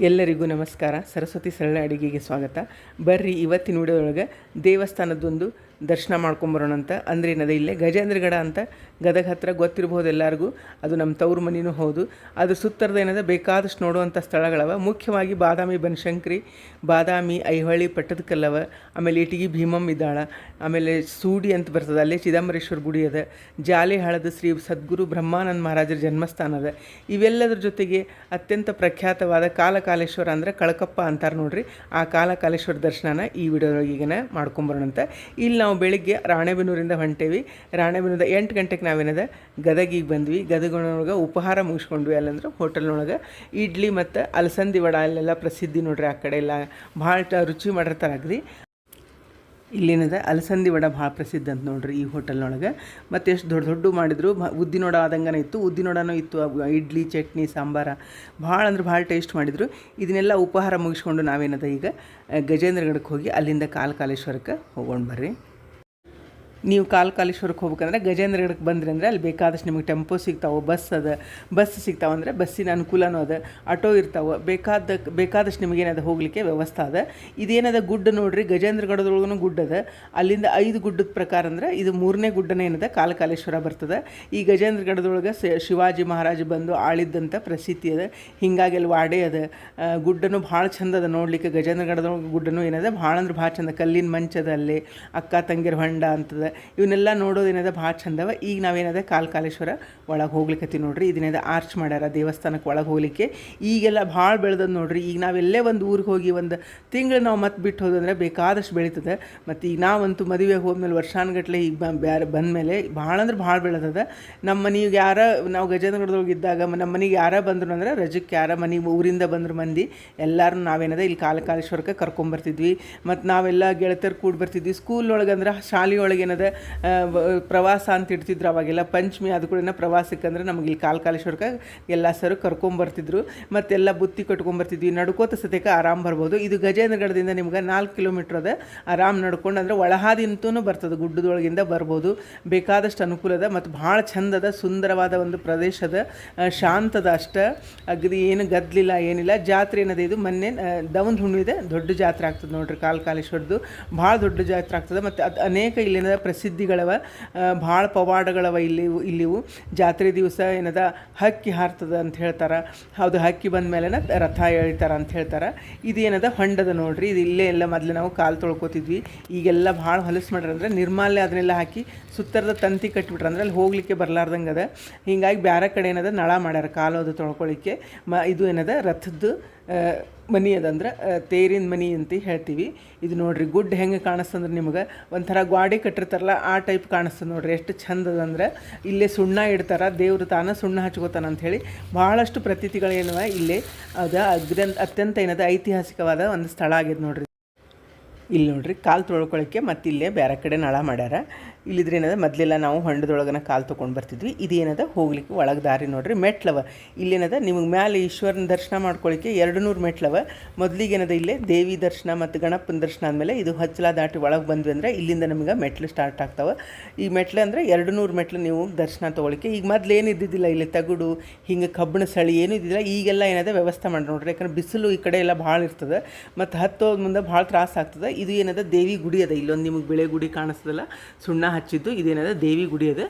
ಎಲ್ಲರಿಗೂ ನಮಸ್ಕಾರ. ಸರಸ್ವತಿ ಸರಳ ಅಡುಗೆಗೆ ಸ್ವಾಗತ. ಬರ್ರಿ ಇವತ್ತಿನ ವಿಡಿಯೋದೊಳಗೆ ದೇವಸ್ಥಾನದೊಂದು ದರ್ಶನ ಮಾಡ್ಕೊಂಬರೋಣ ಅಂತ. ಅಂದ್ರೆ ಏನದ ಇಲ್ಲೇ ಗಜೇಂದ್ರಗಡ ಅಂತ ಗದಗ ಹತ್ರ ಗೊತ್ತಿರ್ಬೋದು ಎಲ್ಲರಿಗೂ. ಅದು ನಮ್ಮ ತವ್ರ ಮನೆಯೂ ಹೌದು. ಅದ್ರ ಸುತ್ತರದ ಏನದ ಬೇಕಾದಷ್ಟು ನೋಡುವಂಥ ಸ್ಥಳಗಳವ. ಮುಖ್ಯವಾಗಿ ಬಾದಾಮಿ ಬನಶಂಕರಿ, ಬಾದಾಮಿ ಐಹೊಳಿ ಪಟ್ಟದಕಲ್ಲವ, ಆಮೇಲೆ ಇಟಗಿ ಭೀಮಮ್ಮ ಇದ್ದಾಳ, ಆಮೇಲೆ ಸೂಡಿ ಅಂತ ಬರ್ತದೆ, ಅಲ್ಲೇ ಚಿದಂಬರೇಶ್ವರ ಗುಡಿ ಅದ, ಜಾಲಿಹಾಳದ ಶ್ರೀ ಸದ್ಗುರು ಬ್ರಹ್ಮಾನಂದ ಮಹಾರಾಜರ ಜನ್ಮಸ್ಥಾನ ಅದ. ಇವೆಲ್ಲದ್ರ ಜೊತೆಗೆ ಅತ್ಯಂತ ಪ್ರಖ್ಯಾತವಾದ ಕಾಲಕಾಲೇಶ್ವರ ಅಂದರೆ ಕಳಕಪ್ಪ ಅಂತಾರೆ ನೋಡ್ರಿ. ಆ ಕಾಲಕಾಲೇಶ್ವರ ದರ್ಶನನ ಈ ವಿಡಿಯೋದೊಳಗೀಗನ ಮಾಡ್ಕೊಂಬರೋಣಂತ. ಇಲ್ಲಿ ನಾವು ಬೆಳಿಗ್ಗೆ ರಾಣೆಬೆನ್ನೂರಿಂದ ಹೊಂಟೇವಿ. ರಾಣೆಬೆನ್ನೂರಿಂದ 8 ಗಂಟೆಗೆ ನಾವೇನದ ಗದಗಿಗೆ ಬಂದ್ವಿ. ಗದಗಿನೊಳಗೆ ಉಪಹಾರ ಮುಗಿಸ್ಕೊಂಡ್ವಿ. ಅಲ್ಲಂದ್ರೆ ಹೋಟೆಲ್ನೊಳಗೆ ಇಡ್ಲಿ ಮತ್ತು ಅಲಸಂದಿ ವಡ ಅಲ್ಲೆಲ್ಲ ಪ್ರಸಿದ್ಧಿ ನೋಡ್ರಿ. ಆ ಕಡೆ ಎಲ್ಲ ಭಾಳ ರುಚಿ ಮಾಡಿರ್ತಾರೆ ಅಗ್ರಿ. ಇಲ್ಲಿನದ ಅಲಸಂದಿ ವಡ ಭಾಳ ಪ್ರಸಿದ್ಧ ಅಂತ ನೋಡ್ರಿ ಈ ಹೋಟೆಲ್ನೊಳಗೆ. ಮತ್ತು ಎಷ್ಟು ದೊಡ್ಡ ದೊಡ್ಡ ಮಾಡಿದ್ರು. ಉದ್ದಿನೋಡ ಆದಂಗನ ಇತ್ತು, ಉದ್ದಿನೋಡನೂ ಇತ್ತು, ಇಡ್ಲಿ ಚಟ್ನಿ ಸಾಂಬಾರ ಭಾಳ ಅಂದ್ರೆ ಭಾಳ ಟೇಸ್ಟ್ ಮಾಡಿದರು. ಇದನ್ನೆಲ್ಲ ಉಪಹಾರ ಮುಗಿಸ್ಕೊಂಡು ನಾವೇನದ ಈಗ ಗಜೇಂದ್ರಗಡಕ್ಕೆ ಹೋಗಿ ಅಲ್ಲಿಂದ ಕಾಲಕಾಲೇಶ್ವರಕ್ಕೆ ಹೋಗೋಣ ಬರ್ರಿ. ನೀವು ಕಾಲಕಾಲೇಶ್ವರಕ್ಕೆ ಹೋಗ್ಬೇಕಂದ್ರೆ ಗಜೇಂದ್ರಗಡಕ್ಕೆ ಬಂದ್ರಿ ಅಂದರೆ ಅಲ್ಲಿ ಬೇಕಾದಷ್ಟು ನಿಮಗೆ ಟೆಂಪೋ ಸಿಗ್ತಾವೆ, ಬಸ್ ಸಿಗ್ತಾವೆ, ಅಂದರೆ ಬಸ್ಸಿನ ಅನುಕೂಲನೂ ಅದ, ಆಟೋ ಇರ್ತಾವೆ, ಬೇಕಾದಷ್ಟು ನಿಮಗೇನದ ಹೋಗಲಿಕ್ಕೆ ವ್ಯವಸ್ಥೆ ಅದ. ಇದೇನದ ಗುಡ್ಡ ನೋಡ್ರಿ, ಗಜೇಂದ್ರಗಡದೊಳಗೂ ಗುಡ್ಡ ಅದ. ಅಲ್ಲಿಂದ 5 ಗುಡ್ಡದ ಪ್ರಕಾರ ಅಂದ್ರೆ ಇದು 3ನೇ ಗುಡ್ಡನೇ ಏನದ ಕಾಲಕಾಲೇಶ್ವರ ಬರ್ತದೆ. ಈ ಗಜೇಂದ್ರಗಡದೊಳಗೆ ಶಿವಾಜಿ ಮಹಾರಾಜ ಬಂದು ಆಳಿದ್ದಂಥ ಪ್ರಸಿದ್ಧಿ ಅದ. ಹಿಂಗಾಗಿ ಅಲ್ಲಿ ವಾಡೆ ಅದ. ಗುಡ್ಡನೂ ಭಾಳ ಚಂದ ಅದ ನೋಡ್ಲಿಕ್ಕೆ. ಗಜೇಂದ್ರಗಡದೊಳಗೆ ಗುಡ್ಡನೂ ಏನದ ಭಾಳ ಅಂದ್ರೆ ಭಾಳ ಚಂದ. ಕಲ್ಲಿನ ಮಂಚದ ಅಲ್ಲಿ ಅಕ್ಕ ತಂಗಿರ ಹೊಂಡ ಅಂತದ. ಇವನ್ನೆಲ್ಲ ನೋಡೋದೇನದ ಭಾಳ ಚಂದವ. ಈಗ ನಾವೇನದ ಕಾಲಕಾಲೇಶ್ವರ ಒಳಗೆ ಹೋಗ್ಲಿಕ್ಕತ್ತಿ ನೋಡ್ರಿ. ಇದನ್ನೇದ ಆರ್ಚ್ ಮಾಡ್ಯಾರ ದೇವಸ್ಥಾನಕ್ಕೆ ಒಳಗೆ ಹೋಗ್ಲಿಕ್ಕೆ. ಈಗೆಲ್ಲ ಭಾಳ ಬೆಳೆದದ್ದು ನೋಡ್ರಿ. ಈಗ ನಾವೆಲ್ಲೇ ಒಂದು ಊರಿಗೆ ಹೋಗಿ ಒಂದು ತಿಂಗಳು ನಾವು ಮತ್ತೆ ಬಿಟ್ಟು ಹೋದಂದ್ರೆ ಬೇಕಾದಷ್ಟು ಬೆಳೀತದೆ. ಮತ್ತು ಈಗ ನಾವಂತೂ ಮದುವೆಗೆ ಹೋದ್ಮೇಲೆ ವರ್ಷಾನುಗಟ್ಲೆ ಈಗ ಬಂದಮೇಲೆ ಭಾಳ ಅಂದ್ರೆ ಭಾಳ ಬೆಳೆದದ. ನಮ್ಮ ಮನೆಗೆ ನಾವು ಗಜೇಂದ್ರಗಡದೊಳಗೆ ಇದ್ದಾಗ ನಮ್ಮ ಮನೆಗೆ ಯಾರ ಬಂದರು ಅಂದ್ರೆ ರಜಕ್ಕೆ ಯಾರ ಮನೆಗೆ ಊರಿಂದ ಬಂದರು ಮಂದಿ ಎಲ್ಲರೂ ನಾವೇನದ ಇಲ್ಲಿ ಕಾಲಕಾಲೇಶ್ವರಕ್ಕೆ ಕರ್ಕೊಂಬರ್ತಿದ್ವಿ. ಮತ್ತು ನಾವೆಲ್ಲ ಗೆಳತಿಯರು ಕೂಡ ಬರ್ತಿದ್ವಿ. ಸ್ಕೂಲ್ ಒಳಗೆ ಅಂದ್ರೆ ಶಾಲೆಯೊಳಗೆ ಏನದ ಪ್ರವಾಸ ಅಂತ ಇಡ್ತಿದ್ರು. ಅವಾಗೆಲ್ಲ ಪಂಚಮಿ ಅದು ಕೂಡ ಪ್ರವಾಸಕ್ಕೆ ಅಂದ್ರೆ ನಮಗೆ ಇಲ್ಲಿ ಕಾಲಕಾಲೇಶ್ವರಕ್ಕೆ ಎಲ್ಲ ಸರು ಕರ್ಕೊಂಬರ್ತಿದ್ರು. ಮತ್ತೆಲ್ಲ ಬುತ್ತಿ ಕಟ್ಕೊಂಬರ್ತಿದ್ವಿ. ನಡ್ಕೋತ ಸತ್ಯಕ್ಕೆ ಆರಾಮ್ ಬರ್ಬೋದು. ಇದು ಗಜೇಂದ್ರಗಡದಿಂದ ನಿಮ್ಗೆ 4 ಕಿಲೋಮೀಟ್ರ್ ಅದ. ಆರಾಮ್ ನಡ್ಕೊಂಡು ಅಂದರೆ ಒಳಹಾದಿಂತೂ ಬರ್ತದೆ, ಗುಡ್ಡದೊಳಗಿಂದ ಬರ್ಬೋದು. ಬೇಕಾದಷ್ಟು ಅನುಕೂಲ ಅದ. ಮತ್ತು ಭಾಳ ಚಂದದ ಸುಂದರವಾದ ಒಂದು ಪ್ರದೇಶದ, ಶಾಂತದ ಅಷ್ಟ. ಅಗದಿ ಏನು ಗದ್ದಲಿಲ್ಲ ಏನಿಲ್ಲ. ಜಾತ್ರೆ ಏನದ ಇದು ಮೊನ್ನೆ ದವನ ಹುಣ್ಣಿದೆ ದೊಡ್ಡ ಜಾತ್ರೆ ಆಗ್ತದೆ ನೋಡ್ರಿ. ಕಾಲಕಾಲೇಶ್ವರದ್ದು ಭಾಳ ದೊಡ್ಡ ಜಾತ್ರೆ ಆಗ್ತದೆ. ಮತ್ತು ಅದು ಅನೇಕ ಇಲ್ಲಿನ ಪ್ರಸಿದ್ಧಿಗಳವ, ಭಾಳ ಪವಾಡಗಳವ ಇಲ್ಲಿವು. ಜಾತ್ರೆ ದಿವಸ ಏನದ ಹಕ್ಕಿ ಹಾರ್ತದ ಅಂತ ಹೇಳ್ತಾರೆ. ಹೌದು, ಹಕ್ಕಿ ಬಂದ ಮೇಲೆ ರಥ ಎಳಿತಾರೆ ಅಂತ ಹೇಳ್ತಾರೆ. ಇದು ಏನದ ಹೊಂಡದ ನೋಡ್ರಿ. ಇದು ಇಲ್ಲೇ ಎಲ್ಲ ಮೊದಲು ನಾವು ಕಾಲು ತೊಳ್ಕೊತಿದ್ವಿ. ಈಗೆಲ್ಲ ಭಾಳ ಹೊಲಸು ಮಾಡ್ರಿ. ಅಂದರೆ ನಿರ್ಮಾಲ್ಯ ಅದನ್ನೆಲ್ಲ ಹಾಕಿ ಸುತ್ತರದ ತಂತಿ ಕಟ್ಟಿಬಿಟ್ರೆ ಅಂದ್ರೆ ಅಲ್ಲಿ ಹೋಗ್ಲಿಕ್ಕೆ ಬರಲಾರ್ದಂಗೆ ಅದ. ಹೀಗಾಗಿ ಬೇರೆ ಕಡೆ ಏನದ ನಳ ಮಾಡ್ಯಾರ ಕಾಲೋದು ತೊಳ್ಕೊಳ್ಳಿಕ್ಕೆ. ಇದು ಏನದ ರಥದ್ದು ಮನಿ ಅದಂದ್ರೆ ತೇರಿನ ಮನಿ ಅಂತ ಹೇಳ್ತೀವಿ. ಇದು ನೋಡ್ರಿ ಗುಡ್ಡ ಹೆಂಗೆ ಕಾಣಿಸ್ತಂದ್ರೆ ನಿಮಗೆ ಒಂಥರ ಗ್ವಾಡಿ ಕಟ್ಟಿರ್ತಾರಲ್ಲ ಆ ಟೈಪ್ ಕಾಣಿಸ್ತದೆ ನೋಡ್ರಿ. ಎಷ್ಟು ಚಂದ ಅದಂದ್ರೆ ಇಲ್ಲೇ ಸುಣ್ಣ ಇಡ್ತಾರೆ. ದೇವ್ರು ತಾನ ಸುಣ್ಣ ಹಚ್ಕೋತಾನ ಅಂಥೇಳಿ ಭಾಳಷ್ಟು ಪ್ರತೀತಿಗಳೇನವ ಇಲ್ಲೇ. ಅದು ಅತ್ಯಂತ ಏನದ ಐತಿಹಾಸಿಕವಾದ ಒಂದು ಸ್ಥಳ ಆಗಿದೆ ನೋಡ್ರಿ. ಇಲ್ಲಿ ನೋಡ್ರಿ ಕಾಲು ತೊಳ್ಕೊಳ್ಳೋಕ್ಕೆ ಮತ್ತು ಇಲ್ಲೇ ಬೇರೆ ಕಡೆ ನಳ ಮಾಡ್ಯಾರ. ಇಲ್ಲಿದ್ರೆ ಏನದ ಮೊದಲೆಲ್ಲ ನಾವು ಹೊಂಡದೊಳಗನ ಕಾಲು ತೊಗೊಂಡು ಬರ್ತಿದ್ವಿ. ಇದೇನದ ಹೋಗ್ಲಿಕ್ಕೆ ಒಳಗೆ ದಾರಿ ನೋಡ್ರಿ. ಮೆಟ್ಲವ ಇಲ್ಲೇನದ ನಿಮಗೆ ಮ್ಯಾಲೆ ಈಶ್ವರನ ದರ್ಶನ ಮಾಡ್ಕೊಳ್ಳಿಕ್ಕೆ 200 ಮೆಟ್ಲವ. ಮೊದಲಿಗೇನದ ಇಲ್ಲೇ ದೇವಿ ದರ್ಶನ ಮತ್ತು ಗಣಪನ ದರ್ಶನ ಆದಮೇಲೆ ಇದು ಹಚ್ಚಲ ದಾಟಿ ಒಳಗೆ ಬಂದ್ವಿ ಅಂದರೆ ಇಲ್ಲಿಂದ ನಮಗೆ ಮೆಟ್ಲು ಸ್ಟಾರ್ಟ್ ಆಗ್ತಾವೆ. ಈ ಮೆಟ್ಲು ಅಂದರೆ 200 ಮೆಟ್ಲು ನೀವು ದರ್ಶನ ತೊಗೊಳಿಕ್ಕೆ. ಈಗ ಮೊದಲು ಏನು ಇದ್ದಿದ್ದಿಲ್ಲ, ಇಲ್ಲಿ ತಗುಡು ಹಿಂಗೆ ಕಬ್ಬಿಣ ಸಳಿ ಏನೂ ಇದ್ದಿಲ್ಲ. ಈಗೆಲ್ಲ ಏನದ ವ್ಯವಸ್ಥೆ ಮಾಡಿ ನೋಡ್ರಿ. ಯಾಕಂದ್ರೆ ಬಿಸಿಲು ಈ ಕಡೆ ಎಲ್ಲ ಭಾಳ ಇರ್ತದೆ ಮತ್ತು ಹತ್ತೋದ ಮುಂದೆ ಭಾಳ ತ್ರಾಸ ಆಗ್ತದೆ. ಇದು ಏನದ ದೇವಿ ಗುಡಿ ಅದ. ಇಲ್ಲೊಂದು ನಿಮಗೆ ಬಿಳೆ ಗುಡಿ ಕಾಣಿಸ್ತದಲ್ಲ, ಸುಣ್ಣ ಹಚ್ಚಿದ್ದು, ಇದೇನದ ದೇವಿ ಗುಡಿ ಅದ.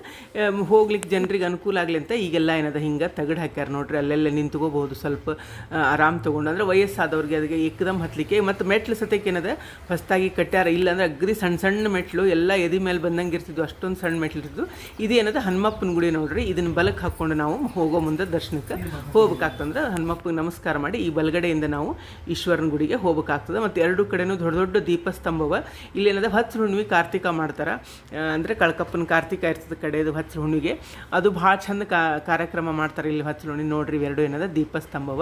ಹೋಗ್ಲಿಕ್ಕೆ ಜನರಿಗೆ ಅನುಕೂಲ ಆಗಲಿ ಅಂತ ಈಗೆಲ್ಲ ಏನದ ಹಿಂಗೆ ತಗಡು ಹಾಕ್ಯಾರ ನೋಡ್ರಿ. ಅಲ್ಲೆಲ್ಲ ನಿಂತ್ಕೋಬಹುದು ಸ್ವಲ್ಪ ಆರಾಮ್ ತೊಗೊಂಡು. ಅಂದರೆ ವಯಸ್ಸಾದವ್ರಿಗೆ ಅದಕ್ಕೆ ಏಕದಮ್ ಹತ್ತಲಿಕ್ಕೆ. ಮತ್ತು ಮೆಟ್ಲು ಸತ್ಯಕ್ಕೆ ಏನದ ಹೊಸದಾಗಿ ಕಟ್ಟ್ಯಾರ. ಇಲ್ಲಾಂದ್ರೆ ಅಗ್ರಿ ಸಣ್ಣ ಸಣ್ಣ ಮೆಟ್ಲು ಎಲ್ಲ ಎದಿ ಮೇಲೆ ಬಂದಂಗೆ ಇರ್ತಿದ್ವು, ಅಷ್ಟೊಂದು ಸಣ್ಣ ಮೆಟ್ಲು ಇರ್ತಿದ್ವು. ಇದೇನದ ಹನುಮಪ್ಪನ ಗುಡಿ ನೋಡ್ರಿ. ಇದನ್ನು ಬಲಕ್ಕೆ ಹಾಕ್ಕೊಂಡು ನಾವು ಹೋಗೋ ಮುಂದೆ ದರ್ಶನಕ್ಕೆ ಹೋಗ್ಬೇಕಾಗ್ತಂದ್ರೆ ಹನುಮಪ್ಪಗೆ ನಮಸ್ಕಾರ ಮಾಡಿ ಈ ಬಲಗಡೆಯಿಂದ ನಾವು ಈಶ್ವರನ ಗುಡಿಗೆ ಹೋಗ್ಬೇಕಾಗ್ತದೆ. ಮತ್ತು 2 ಕಡೆನೂ ದೊಡ್ಡ ದೊಡ್ಡ ದೀಪಸ್ತಂಭವ. ಇಲ್ಲೇನದ ಹಚ್ಚ ಹುಣ್ಣಿಮೆ ಕಾರ್ತಿಕ ಮಾಡ್ತಾರೆ. ಅಂದರೆ ಕಳಕಪ್ಪನ ಕಾರ್ತಿಕ ಇರ್ತದೆ ಕಡೆಯದು ಹಚ್ಚ ಹುಣ್ಣಿಗೆ. ಅದು ಭಾಳ ಚಂದ ಕಾರ್ಯಕ್ರಮ ಮಾಡ್ತಾರೆ ಇಲ್ಲಿ ಹಚ್ಚ ಹುಣ್ಣಿ ನೋಡ್ರಿ. 2 ಏನದ ದೀಪಸ್ತಂಭವ.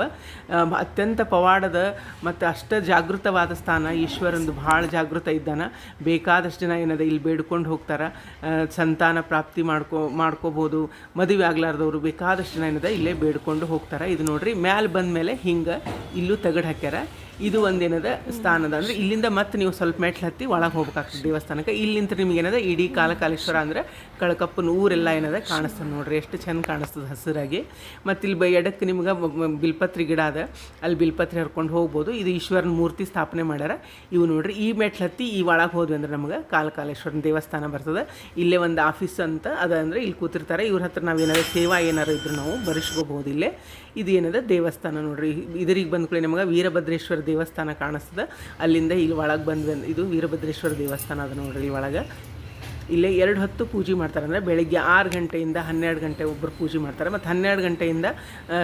ಅತ್ಯಂತ ಪವಾಡದ ಮತ್ತು ಅಷ್ಟ ಜಾಗೃತವಾದ ಸ್ಥಾನ. ಈಶ್ವರಂದು ಭಾಳ ಜಾಗೃತ ಇದ್ದಾನ. ಬೇಕಾದಷ್ಟು ಜನ ಏನದ ಇಲ್ಲಿ ಬೇಡ್ಕೊಂಡು ಹೋಗ್ತಾರೆ. ಸಂತಾನ ಪ್ರಾಪ್ತಿ ಮಾಡ್ಕೋಬೋದು. ಮದುವೆ ಆಗ್ಲಾರ್ದವರು ಬೇಕಾದಷ್ಟು ಜನ ಏನದ ಇಲ್ಲೇ ಬೇಡ್ಕೊಂಡು ಹೋಗ್ತಾರೆ. ಇದು ನೋಡ್ರಿ ಮ್ಯಾಲೆ ಬಂದ ಮೇಲೆ ಹಿಂಗೆ ಇಲ್ಲೂ ತಗಡು ಹಾಕ್ಯಾರ. ಇದು ಒಂದೇನದ ಸ್ಥಾನದ ಅಂದರೆ ಇಲ್ಲಿಂದ ಮತ್ತೆ ನೀವು ಸ್ವಲ್ಪ ಮೆಟ್ಲು ಹತ್ತಿ ಒಳಗೆ ಹೋಗ್ಬೇಕಾಗ್ತದೆ ದೇವಸ್ಥಾನಕ್ಕೆ. ಇಲ್ಲಿಂದ ನಿಮಗೇನದ ಇಡೀ ಕಾಲಕಾಲೇಶ್ವರ ಅಂದರೆ ಕಳಕಪ್ಪನ ಊರೆಲ್ಲ ಏನದ ಕಾಣಿಸ್ತದೆ ನೋಡ್ರಿ, ಎಷ್ಟು ಚೆಂದ ಕಾಣಿಸ್ತದೆ ಹಸಿರಾಗಿ. ಮತ್ತು ಇಲ್ಲಿ ಎಡಕ್ಕೆ ನಿಮ್ಗೆ ಬಿಲ್ಪತ್ರಿ ಗಿಡ ಅದ, ಅಲ್ಲಿ ಬಿಲ್ಪತ್ರಿ ಹರ್ಕೊಂಡು ಹೋಗ್ಬೋದು. ಇದು ಈಶ್ವರನ ಮೂರ್ತಿ ಸ್ಥಾಪನೆ ಮಾಡ್ಯಾರ ಇವು ನೋಡ್ರಿ. ಈ ಮೆಟ್ಲು ಹತ್ತಿ ಈ ಒಳಗೆ ಹೋದ್ವಿ ಅಂದ್ರೆ ನಮ್ಗೆ ಕಾಲಕಾಲೇಶ್ವರನ ದೇವಸ್ಥಾನ ಬರ್ತದೆ. ಇಲ್ಲೇ ಒಂದು ಆಫೀಸ್ ಅಂತ ಅದ ಅಂದರೆ ಇಲ್ಲಿ ಕೂತಿರ್ತಾರೆ, ಇವ್ರ ಹತ್ರ ನಾವೇನಾದ್ರು ಸೇವಾ ಏನಾರು ಇದ್ರು ನಾವು ಬರೆಸ್ಕೋಬಹುದು ಇಲ್ಲೇ. ಇದು ಏನದ ದೇವಸ್ಥಾನ ನೋಡ್ರಿ. ಇದರಿಗೆ ಬಂದ್ಕೊಳ್ಳಿ ನಮಗೆ ವೀರಭದ್ರೇಶ್ವರ ದೇವಸ್ಥಾನ ಕಾಣಿಸ್ತದೆ. ಅಲ್ಲಿಂದ ಇಲ್ಲಿ ಒಳಗೆ ಬಂದು ಇದು ವೀರಭದ್ರೇಶ್ವರ ದೇವಸ್ಥಾನ ಅದ ನೋಡ್ರಿ. ಇಲ್ಲಿ ಒಳಗೆ ಇಲ್ಲೇ 2 ಹೊತ್ತು ಪೂಜೆ ಮಾಡ್ತಾರೆ. ಅಂದರೆ ಬೆಳಗ್ಗೆ 6 ಗಂಟೆಯಿಂದ 12 ಗಂಟೆ ಒಬ್ಬರು ಪೂಜೆ ಮಾಡ್ತಾರೆ, ಮತ್ತು 12 ಗಂಟೆಯಿಂದ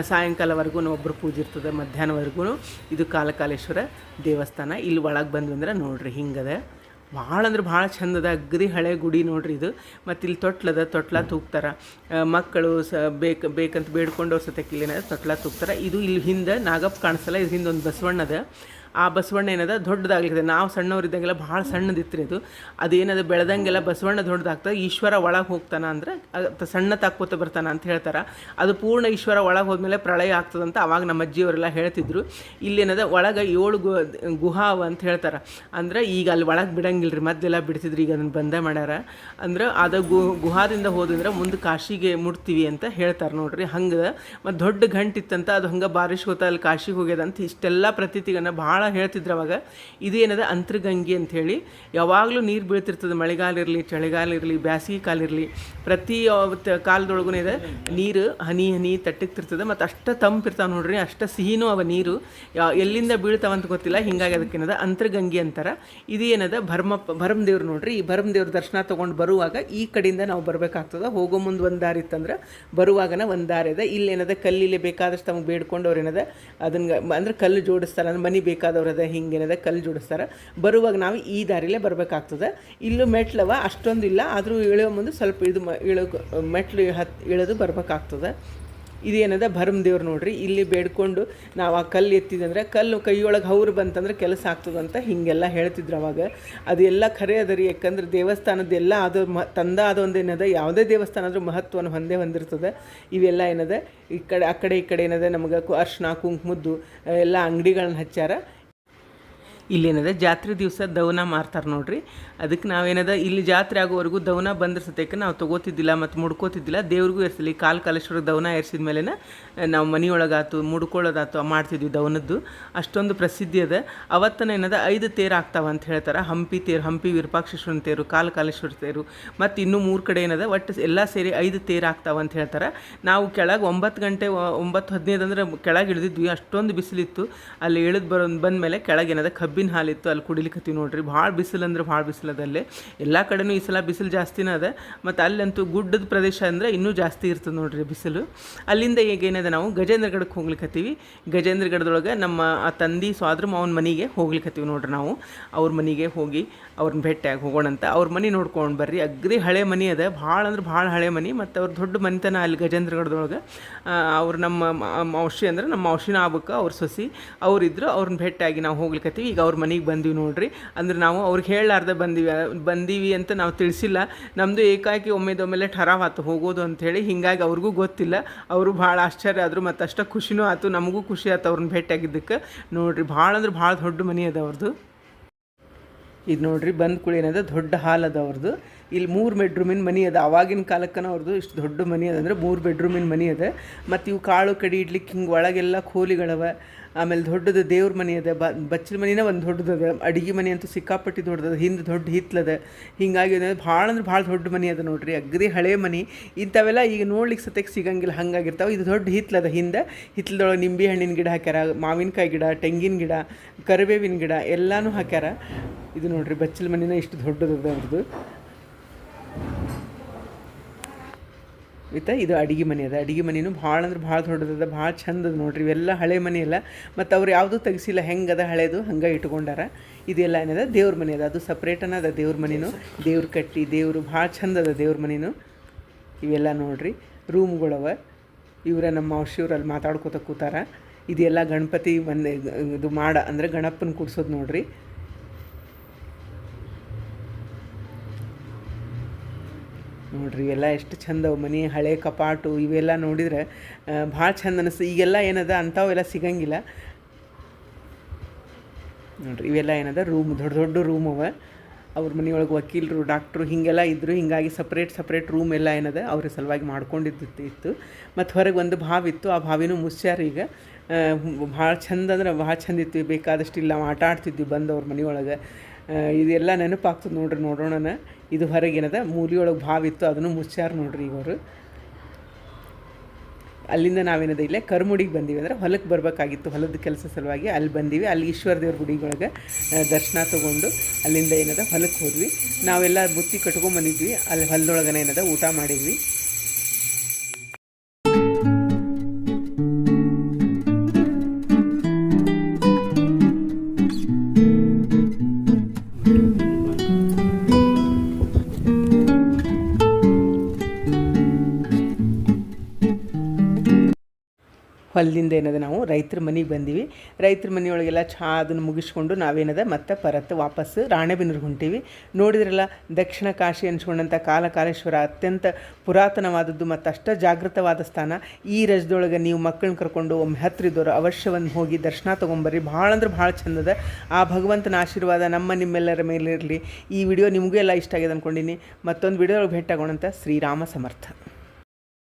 ಸಾಯಂಕಾಲವರೆಗೂ ಒಬ್ಬರು ಪೂಜೆ ಇರ್ತದೆ, ಮಧ್ಯಾಹ್ನವರೆಗೂ. ಇದು ಕಾಲಕಾಲೇಶ್ವರ ದೇವಸ್ಥಾನ. ಇಲ್ಲಿ ಒಳಗೆ ಬಂದ್ವಿ ಅಂದ್ರೆ ನೋಡ್ರಿ ಹಿಂಗದ. ಭಾಳ ಅಂದ್ರೆ ಭಾಳ ಚಂದದ, ಅಗ್ದಿ ಹಳೆ ಗುಡಿ ನೋಡ್ರಿ ಇದು. ಮತ್ತು ಇಲ್ಲಿ ತೊಟ್ಲ ತೂಗ್ತಾರೆ ಮಕ್ಕಳು ಬೇಕಂತ ಬೇಡ್ಕೊಂಡವ್ರ ಸತಕ್ಕೆ ಇಲ್ಲೇನದ ತೊಟ್ಲ ತೂಗ್ತಾರೆ. ಇದು ಇಲ್ಲಿ ಹಿಂದೆ ನಾಗಪ್ಪ ಕಾಣಿಸಲ್ಲ, ಇದು ಹಿಂದೆ ಒಂದು ಬಸವಣ್ಣದ. ಆ ಬಸವಣ್ಣ ಏನದ ದೊಡ್ಡದಾಗ್ಲಿದೆ. ನಾವು ಸಣ್ಣವರಿದ್ದಾಗೆಲ್ಲ ಭಾಳ ಸಣ್ಣದಿತ್ತು ಇದು. ಅದೇನದ ಬೆಳೆದಂಗೆಲ್ಲ ಬಸವಣ್ಣ ದೊಡ್ಡದಾಗ್ತದೆ. ಈಶ್ವರ ಒಳಗೆ ಹೋಗ್ತಾನೆ ಅಂದರೆ ಸಣ್ಣ ತಾಕ್ಕೋತ ಬರ್ತಾನೆ ಅಂತ ಹೇಳ್ತಾರೆ. ಅದು ಪೂರ್ಣ ಈಶ್ವರ ಒಳಗೆ ಹೋದ್ಮೇಲೆ ಪ್ರಳಯ ಆಗ್ತದಂತ ಅವಾಗ ನಮ್ಮ ಅಜ್ಜಿಯವರೆಲ್ಲ ಹೇಳ್ತಿದ್ರು. ಇಲ್ಲೇನದ ಒಳಗೆ 7 ಗುಹಾವ ಅಂತ ಹೇಳ್ತಾರೆ. ಅಂದ್ರೆ ಈಗ ಅಲ್ಲಿ ಒಳಗೆ ಬಿಡಂಗಿಲ್ಲ ರೀ, ಮೊದಲೆಲ್ಲ ಬಿಡ್ತಿದ್ರು, ಈಗ ಅದನ್ನು ಬಂದ ಮಾಡ್ಯಾರ. ಅಂದ್ರೆ ಅದು ಗುಹಾದಿಂದ ಹೋದಂದ್ರೆ ಮುಂದೆ ಕಾಶಿಗೆ ಮುಟ್ತೀವಿ ಅಂತ ಹೇಳ್ತಾರೆ ನೋಡ್ರಿ. ಹಂಗೆ ಮತ್ತು ದೊಡ್ಡ ಗಂಟಿತ್ತಂತ, ಅದು ಹಂಗೆ ಬಾರಿಶ್ ಹೋತ ಅಲ್ಲಿ ಕಾಶಿಗೆ ಹೋಗ್ಯದಂತ ಇಷ್ಟೆಲ್ಲ ಪ್ರತೀತಿಗನ್ನ ಭಾಳ ಹೇಳ್ತಿದ್ರು ಅವಾಗ. ಇದೇನದ ಅಂತರ್ಗಂಗೆ ಅಂಥೇಳಿ. ಯಾವಾಗಲೂ ನೀರು ಬೀಳ್ತಿರ್ತದೆ, ಮಳೆಗಾಲ ಇರಲಿ ಚಳಿಗಾಲ ಇರಲಿ ಬ್ಯಾಸಿಗೆ ಕಾಲ ಇರಲಿ, ಪ್ರತಿ ಕಾಲದೊಳಗೂ ಇದೆ ನೀರು ಹನಿ ಹನಿ ತಟ್ಟಕ್ತಿರ್ತದೆ. ಮತ್ತು ಅಷ್ಟು ತಂಪಿರ್ತಾವೆ ನೋಡ್ರಿ, ಅಷ್ಟು ಸಿಹಿನೂ ಅವ ನೀರು. ಎಲ್ಲಿಂದ ಬೀಳ್ತಾವಂತ ಗೊತ್ತಿಲ್ಲ, ಹಿಂಗಾಗಿ ಅದಕ್ಕೇನದ ಅಂತರ್ಗಂಗೆ ಅಂತಾರೆ. ಇದು ಏನದ ಭರಮದೇವ್ರು ನೋಡ್ರಿ. ಈ ಭರಮದೇವ್ರ ದರ್ಶನ ತೊಗೊಂಡು ಬರುವಾಗ ಈ ಕಡೆಯಿಂದ ನಾವು ಬರಬೇಕಾಗ್ತದೆ. ಹೋಗೋ ಮುಂದೆ ಒಂದು ದಾರಿ ಇತ್ತಂದ್ರೆ ಬರುವಾಗನ ಒಂದು ದಾರಿ ಇದೆ. ಇಲ್ಲೇನದ ಕಲ್ಲಿಲೆ ಬೇಕಾದಷ್ಟು ತಮಗೆ ಬೇಡ್ಕೊಂಡವ್ರು ಏನದ ಅದನ್ನು ಅಂದ್ರೆ ಕಲ್ಲು ಜೋಡಿಸ್ತಾರೆ, ಅಂದ್ರೆ ಮನೆ ಬೇಕಾದವ್ರದ ಹಿಂಗೇನದ ಕಲ್ಲು ಜೋಡಿಸ್ತಾರೆ. ಬರುವಾಗ ನಾವು ಈ ದಾರಿಲೇ ಬರಬೇಕಾಗ್ತದೆ. ಇಲ್ಲೂ ಮೆಟ್ಲವ ಅಷ್ಟೊಂದು ಇಲ್ಲ, ಆದರೂ ಇಳಿಯೋ ಮುಂದೆ ಸ್ವಲ್ಪ ಮೆಟ್ಲು ಇಳಿದು ಬರಬೇಕಾಗ್ತದೆ. ಇದೇನದ ಭರಮದೇವ್ರು ನೋಡ್ರಿ. ಇಲ್ಲಿ ಬೇಡ್ಕೊಂಡು ನಾವು ಆ ಕಲ್ಲು ಎತ್ತಿದಂದ್ರೆ ಕಲ್ಲು ಕೈಯೊಳಗೆ ಹೌರು ಬಂತಂದ್ರೆ ಕೆಲಸ ಆಗ್ತದಂತ ಹಿಂಗೆಲ್ಲ ಹೇಳ್ತಿದ್ರು ಅವಾಗ. ಅದೆಲ್ಲ ಖರೆ ಅದ ರೀ. ಯಾಕಂದ್ರೆ ದೇವಸ್ಥಾನದ್ದೆಲ್ಲ ಅದು ತಂದಾದೊಂದು ಏನದ, ಯಾವುದೇ ದೇವಸ್ಥಾನ ಆದರೂ ಮಹತ್ವವನ್ನು ಹೊಂದಿರ್ತದೆ. ಇವೆಲ್ಲ ಏನದ ಆ ಕಡೆ ಏನದ ನಮಗೆ ಅರ್ಶಿನ ಕುಂಕುಮದ್ದು ಎಲ್ಲ ಅಂಗಡಿಗಳನ್ನ ಹಚ್ಚಾರ. ಇಲ್ಲೇನದ ಜಾತ್ರೆ ದಿವಸ ದವನ ಮಾರ್ತಾರೆ ನೋಡ್ರಿ. ಅದಕ್ಕೆ ನಾವೇನದ ಇಲ್ಲಿ ಜಾತ್ರೆ ಆಗೋವರೆಗೂ ದವನ ಬಂದ್ರ ಸತೇಕ ನಾವು ತೊಗೋತಿದ್ದಿಲ್ಲ ಮತ್ತು ಮುಡ್ಕೋತಿದ್ದಿಲ್ಲ. ದೇವ್ರಿಗೂ ಏರ್ಸಲಿ ಕಾಲೇಶ್ವರ ದವನ ಏರ್ಸಿದ ಮೇಲೆ ನಾವು ಮನೆಯೊಳಗಾತು ಮುಡ್ಕೊಳ್ಳೋದಾತು ಮಾಡ್ತಿದ್ವಿ ದವನದ್ದು. ಅಷ್ಟೊಂದು ಪ್ರಸಿದ್ಧಿ ಅದ. ಅವತ್ತನ ಏನದ 5 ತೇರು ಆಗ್ತಾವ ಅಂತ ಹೇಳ್ತಾರೆ. ಹಂಪಿ ತೇರು, ಹಂಪಿ ವಿರೂಪಾಕ್ಷೇಶ್ವರನ ತೇರು, ಕಾಲೇಶ್ವರ ತೇರು, ಮತ್ತು ಇನ್ನೂ 3 ಕಡೆ ಏನದ ಒಟ್ಟು ಎಲ್ಲ ಸೇರಿ 5 ತೇರು ಆಗ್ತಾವ ಅಂತ ಹೇಳ್ತಾರೆ. ನಾವು ಕೆಳಗೆ 9 ಗಂಟೆ 9:15 ಅಂದ್ರೆ ಕೆಳಗೆ ಇಳಿದಿದ್ವಿ. ಅಷ್ಟೊಂದು ಬಿಸಿಲಿತ್ತು. ಅಲ್ಲಿ ಇಳಿದು ಬಂದಮೇಲೆ ಕೆಳಗೆ ಏನದ ಕಬ್ಬಿನ ಹಾಲಿತ್ತು, ಅಲ್ಲಿ ಕುಡಿಲಿಕ್ಕತ್ತೀವಿ ನೋಡ್ರಿ. ಭಾಳ ಬಿಸಿಲು ಅಂದ್ರೆ ಭಾಳ ಬಿಸಿಲದಲ್ಲೇ. ಎಲ್ಲ ಕಡೆನೂ ಈ ಸಲ ಬಿಸಿಲು ಜಾಸ್ತಿನೇ ಅದ. ಮತ್ತು ಅಲ್ಲಂತೂ ಗುಡ್ಡದ ಪ್ರದೇಶ ಅಂದರೆ ಇನ್ನೂ ಜಾಸ್ತಿ ಇರ್ತದೆ ನೋಡ್ರಿ ಬಿಸಿಲು. ಅಲ್ಲಿಂದ ಈಗ ಏನದ ನಾವು ಗಜೇಂದ್ರಗಢಕ್ಕೆ ಹೋಗ್ಲಿಕ್ಕತ್ತೀವಿ. ಗಜೇಂದ್ರಗಢದೊಳಗೆ ನಮ್ಮ ಆ ತಂದೆ ಸೋದ್ರ ಮಾವನ ಮನೆಗೆ ಹೋಗ್ಲಿಕ್ಕತ್ತೀವಿ ನೋಡ್ರಿ. ನಾವು ಅವ್ರ ಮನೆಗೆ ಹೋಗಿ ಅವ್ರನ್ನ ಭೇಟಿಯಾಗಿ ಹೋಗೋಣಂತ. ಅವ್ರ ಮನೆ ನೋಡ್ಕೊಂಡು ಬರ್ರಿ. ಅಗ್ರಿ ಹಳೆ ಮನೆ ಅದ, ಭಾಳ ಅಂದ್ರೆ ಭಾಳ ಹಳೆ ಮನೆ. ಮತ್ತು ಅವ್ರ ದೊಡ್ಡ ಮನೆತನ ಅಲ್ಲಿ ಗಜೇಂದ್ರಗಢದೊಳಗೆ. ಅವ್ರು ನಮ್ಮ ಔಷಿ ಅಂದ್ರೆ ನಮ್ಮ ಔಷಿನ ಆಗ್ಬೇಕು, ಅವ್ರ ಸೊಸಿ ಅವರಿದ್ದರು. ಅವ್ರನ್ನ ಭೇಟಿಯಾಗಿ ನಾವು ಹೋಗ್ಲಿಕ್ಕತ್ತೀವಿ. ಈಗ ಅವ್ರ ಮನೆಗೆ ಬಂದೀವಿ ನೋಡ್ರಿ. ಅಂದ್ರೆ ನಾವು ಅವ್ರಿಗೆ ಹೇಳಲಾರ್ದೆ ಬಂದೀವಿ ಅಂತ ನಾವು ತಿಳಿಸಿಲ್ಲ. ನಮ್ಮದು ಏಕಾಏಕಿ ಒಮ್ಮೆದೊಮ್ಮೆಲೆ ಠರಾವ್ ಆಯ್ತು ಹೋಗೋದು ಅಂಥೇಳಿ. ಹೀಗಾಗಿ ಅವ್ರಿಗೂ ಗೊತ್ತಿಲ್ಲ. ಅವರು ಭಾಳ ಆಶ್ಚರ್ಯ ಆದರು, ಮತ್ತು ಅಷ್ಟು ಖುಷಿನೂ ಆಯ್ತು, ನಮಗೂ ಖುಷಿ ಆಯ್ತು ಅವ್ರನ್ನ ಭೇಟಿಯಾಗಿದ್ದಕ್ಕೆ ನೋಡ್ರಿ. ಭಾಳ ಅಂದ್ರೆ ಭಾಳ ದೊಡ್ಡ ಮನೆ ಅದ ಅವ್ರದ್ದು. ಇದು ನೋಡ್ರಿ ಬಂದ ಕೂಡ ಏನದ ದೊಡ್ಡ ಹಾಲ್ ಅದ ಅವ್ರದ್ದು. ಇಲ್ಲಿ 3 ಬೆಡ್ರೂಮಿನ ಮನೆ ಅದ. ಆವಾಗಿನ ಕಾಲಕ್ಕನ ಅವ್ರದ್ದು ಇಷ್ಟು ದೊಡ್ಡ ಮನೆ ಅದ, ಅಂದರೆ 3 ಬೆಡ್ರೂಮಿನ ಮನೆ ಅದ. ಮತ್ತು ಇವು ಕಾಳು ಕಡಿ ಇಡ್ಲಿಕ್ಕೆ ಹಿಂಗೆ ಒಳಗೆಲ್ಲ ಖೋಲಿಗಳವ. ಆಮೇಲೆ ದೊಡ್ಡದು ದೇವ್ರ ಮನೆ ಅದ, ಬಚ್ಚಲ ಮನೆನ ಒಂದು ದೊಡ್ಡದದ. ಅಡುಗೆ ಮನೆ ಅಂತೂ ಸಿಕ್ಕಾಪಟ್ಟಿ ದೊಡ್ಡದ, ಹಿಂದೆ ದೊಡ್ಡ ಹಿತ್ಲದ. ಹೀಗಾಗಿ ಭಾಳ ಅಂದ್ರೆ ಭಾಳ ದೊಡ್ಡ ಮನೆ ಅದ ನೋಡ್ರಿ. ಅಗ್ರಿ ಹಳೆ ಮನೆ. ಇಂಥವೆಲ್ಲ ಈಗ ನೋಡ್ಲಿಕ್ಕೆ ಸತ್ಯಕ್ಕೆ ಸಿಗಂಗಿಲ್ಲ, ಹಂಗಾಗಿರ್ತಾವೆ. ಇದು ದೊಡ್ಡ ಹಿತ್ಲದ. ಹಿತ್ಲದೊಳಗೆ ನಿಂಬೆ ಹಣ್ಣಿನ ಗಿಡ ಹಾಕ್ಯಾರ, ಮಾವಿನಕಾಯಿ ಗಿಡ, ತೆಂಗಿನ ಗಿಡ, ಕರಿಬೇವಿನ ಗಿಡ ಎಲ್ಲನೂ ಹಾಕ್ಯಾರ. ಇದು ನೋಡ್ರಿ ಬಚ್ಚಲ ಮನೆನ ಇಷ್ಟು ದೊಡ್ಡದದ ಅವ್ರದ್ದು. ಇದು ಅಡುಗೆ ಮನೆ ಅದ. ಅಡುಗೆ ಮನೆಯೂ ಭಾಳ ಅಂದ್ರೆ ಭಾಳ ದೊಡ್ಡದದ, ಭಾಳ ಚಂದದ ನೋಡ್ರಿ. ಇವೆಲ್ಲ ಹಳೆ ಮನೆ ಅಲ್ಲ, ಮತ್ತು ಅವ್ರು ಯಾವುದೂ ತೆಗಿಸಿಲ್ಲ, ಹೆಂಗದ ಹಳೇದು ಹಂಗೆ ಇಟ್ಕೊಂಡಾರ. ಇದೆಲ್ಲ ಏನದ ದೇವ್ರ ಮನೆ ಅದ, ಅದು ಸಪ್ರೇಟನ ಅದ ದೇವ್ರ ಮನೆಯೂ. ದೇವ್ರ ಕಟ್ಟಿ ದೇವರು ಭಾಳ ಚಂದದ ದೇವ್ರ ಮನೆಯೂ. ಇವೆಲ್ಲ ನೋಡ್ರಿ ರೂಮ್ಗಳವ. ಇವರ ನಮ್ಮ ಔಷಿಯವ್ರಲ್ಲಿ ಮಾತಾಡ್ಕೋತ ಕೂತಾರ. ಇದೆಲ್ಲ ಗಣಪತಿ ಮನೆ ಇದು ಮಾಡ ಅಂದರೆ ಗಣಪನ ಕೂಡ್ಸೋದು ನೋಡ್ರಿ. ನೋಡ್ರಿ ಎಲ್ಲ ಎಷ್ಟು ಚಂದ ಮನೆ. ಹಳೆ ಕಪಾಟು ಇವೆಲ್ಲ ನೋಡಿದ್ರೆ ಭಾಳ ಚಂದ ಅನಿಸ್ತು. ಈಗೆಲ್ಲ ಏನದ ಅಂಥವೆಲ್ಲ ಸಿಗಂಗಿಲ್ಲ. ನೋಡಿರಿ ಇವೆಲ್ಲ ಏನದ ರೂಮ್ ದೊಡ್ಡ ದೊಡ್ಡ ರೂಮ್ ಅವ. ಅವ್ರ ಮನೆಯೊಳಗೆ ವಕೀಲರು ಡಾಕ್ಟ್ರು ಹೀಗೆಲ್ಲ ಇದ್ದರು. ಹೀಗಾಗಿ ಸಪ್ರೇಟ್ ರೂಮ್ ಎಲ್ಲ ಏನದ ಅವ್ರ ಸಲುವಾಗಿ ಮಾಡ್ಕೊಂಡಿದ್ದಿತ್ತು. ಮತ್ತು ಹೊರಗೆ ಒಂದು ಬಾವಿ ಇತ್ತು, ಆ ಬಾವಿನೂ ಮುಚ್ಚಾರ ಈಗ. ಭಾಳ ಚಂದ ಅಂದ್ರೆ ಭಾಳ ಚಂದ ಇತ್ತು. ಬೇಕಾದಷ್ಟು ಇಲ್ಲ ಆಟ ಆಡ್ತಿದ್ವಿ ಬಂದು ಅವ್ರ ಮನೆಯೊಳಗೆ. ಇದೆಲ್ಲ ನೆನಪಾಗ್ತದೆ ನೋಡ್ರಿ. ನೋಡೋಣ ಇದು ಹೊರಗೇನದ ಮೂಲಿಯೊಳಗೆ ಬಾವಿ ಇತ್ತು, ಅದನ್ನು ಮುಚ್ಚಾರ ನೋಡ್ರಿ ಈಗ ಅವರು. ಅಲ್ಲಿಂದ ನಾವೇನದ ಇಲ್ಲೇ ಕರ್ಮುಡಿಗೆ ಬಂದೀವಿ, ಅಂದರೆ ಹೊಲಕ್ಕೆ ಬರಬೇಕಾಗಿತ್ತು, ಹೊಲದ ಕೆಲಸ ಸಲುವಾಗಿ ಅಲ್ಲಿ ಬಂದೀವಿ. ಅಲ್ಲಿ ಈಶ್ವರ ದೇವ್ರ ಗುಡಿಗೊಳಗೆ ದರ್ಶನ ತೊಗೊಂಡು ಅಲ್ಲಿಂದ ಏನದ ಹೊಲಕ್ಕೆ ಹೋದ್ವಿ. ನಾವೆಲ್ಲ ಬುತ್ತಿ ಕಟ್ಕೊಂಬಂದಿದ್ವಿ. ಅಲ್ಲಿ ಹೊಲದೊಳಗನೆ ಏನದ ಊಟ ಮಾಡಿದ್ವಿ. ಹೊಲದಿಂದ ಏನದ ನಾವು ರೈತರ ಮನೆಗೆ ಬಂದೀವಿ. ರೈತರ ಮನೆಯೊಳಗೆಲ್ಲ ಚಹಾ ಅದನ್ನು ಮುಗಿಸ್ಕೊಂಡು ನಾವೇನದ ಮತ್ತೆ ವಾಪಸ್ಸು ರಾಣೆಬೆನ್ನೂರಿಗೆ ಹೊಂಟೀವಿ. ನೋಡಿದ್ರಲ್ಲ, ದಕ್ಷಿಣ ಕಾಶಿ ಅನ್ಸ್ಕೊಂಡಂಥ ಕಾಲೇಶ್ವರ ಅತ್ಯಂತ ಪುರಾತನವಾದದ್ದು ಮತ್ತು ಅಷ್ಟ ಜಾಗೃತವಾದ ಸ್ಥಾನ. ಈ ರಜದೊಳಗೆ ನೀವು ಮಕ್ಕಳನ್ನ ಕರ್ಕೊಂಡು ಒಮ್ಮೆ ಹತ್ತಿರದವರು ಅವಶ್ಯವನ್ನು ಹೋಗಿ ದರ್ಶನ ತೊಗೊಂಬರ್ರಿ. ಭಾಳ ಅಂದ್ರೆ ಭಾಳ ಚಂದದ. ಆ ಭಗವಂತನ ಆಶೀರ್ವಾದ ನಿಮ್ಮೆಲ್ಲರ ಮೇಲೆ ಇರಲಿ. ಈ ವಿಡಿಯೋ ನಿಮಗೂ ಎಲ್ಲ ಇಷ್ಟ ಆಗಿದೆ ಅಂದ್ಕೊಂಡಿನಿ. ಮತ್ತೊಂದು ವಿಡಿಯೋ ಭೇಟಿಯಾಗೋಣಂತ. ಶ್ರೀರಾಮ ಸಮರ್ಥ.